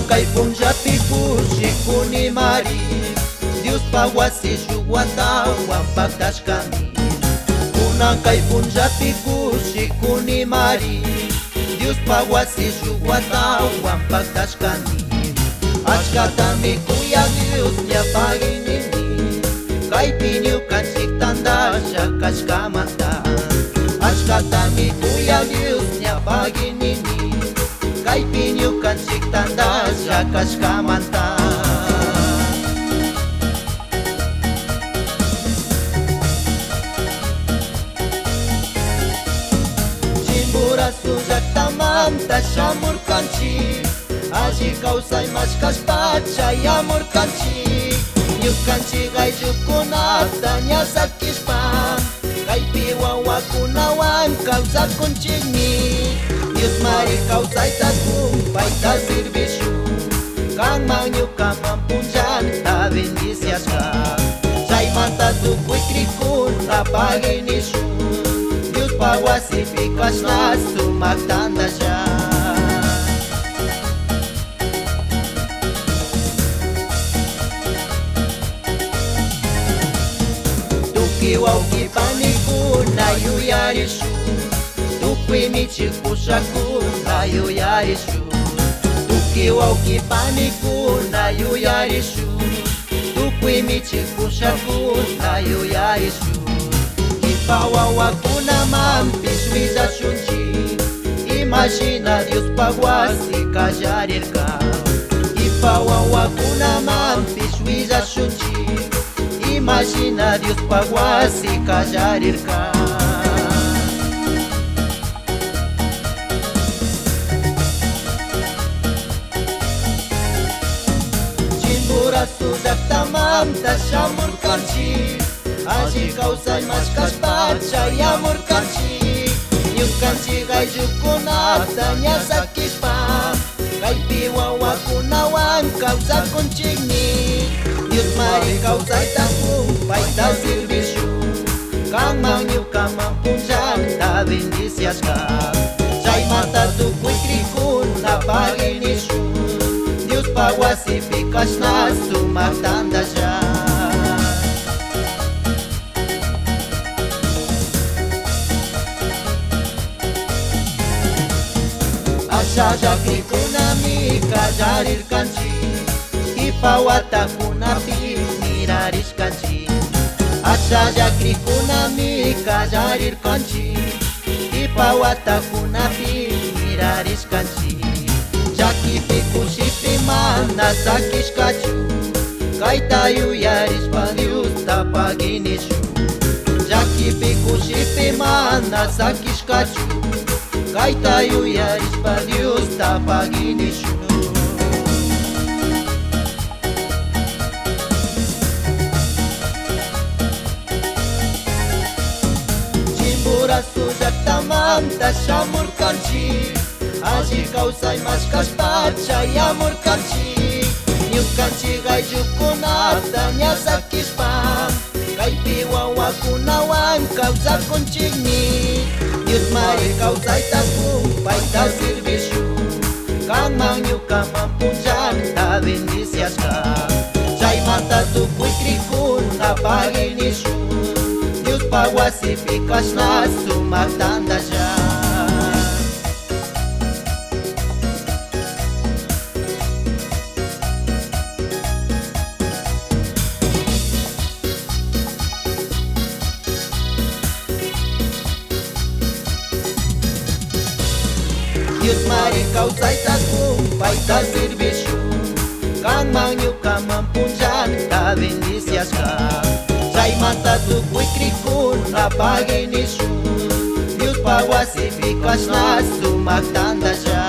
kay punjapi pushi kuni mari Dios pawasi juwata wampak kami Unang kay punjapi pushi kuni mari Dios pawasi juwata wampak kami Ashkatami kuya Dios nya paginini Kay pinyukan siktanda syakas kamata Ashkatami kuya Dios nya paginini Kay pinyukan siktanda syakas kamata Cimbura sujak tamam tasyamur kanci Aji kausay maskas pachay amor kanci Nyuk kanci gay jukuna tanya sakis pa Kay piwawa kunawan kausa kuncini Dios mari kausay tagumpay ta servisyo Kang manyuk kamampunjan ta bendicias ka Say mata tukoy krikun na paginisyo Dios pawasifikas na sumaktanda siya Tukiwaw kipaniku na yuyarishu Tukwi michiku shaku na yuyarishu Tukiwaw kipaniku na yuyarishu Tukwi michiku shaku na yuyarishu Kipawawa kuna mampiswiza shunchi Imagina Dios pawasi kajarirka Kipawawa kuna mampiswiza shunchi Imagina Dios pawasi kajarirka Cimbura sudak tamam tasyamur kanci Aji kausay maskas pachay amor kanci Nyuk kanci gay jukuna tanya sakis pa Kay piwawa kunawan kausa kuncini Dios mari kausay tagumpay ta servisyo Kang manyuk kamampunjan ta bendicias ka Say mata tukoy krikun na paginisyo Dios pawasifikas na sumaktanda siya Asya krikunami kajarir kanci Ipawata kunapi miraris kanci Asya krikunami kajarir kanci Ipawata kunapi miraris kanci Jaki pikusipi mana sakis kacu Kay tayo yaris palius tapaginisyo Jaki pikusipi mana sakis kacu Kay tayo yaris palius tapaginisyo Cimbura sujak tamam tasyamur kanci Aji kausay maskas pachay amor kanci Nyuk kanci gay jukuna tanya sakis pa Kay piwawa kunawan kausa kuncini Dios mari kausay tagumpay ta servisyo Kang manyuk kamampunjan ta bendicias ka Say mata tukoy krikun na paginisyo Dios pawasifikas na sumaktanda siya Dios mari kausay tagumpay ta servisyo Kang manyuk kamampunjan ta bendicias ka Say mata tukoy krikun na paginisyo Dios pawasifikas na sumaktanda siya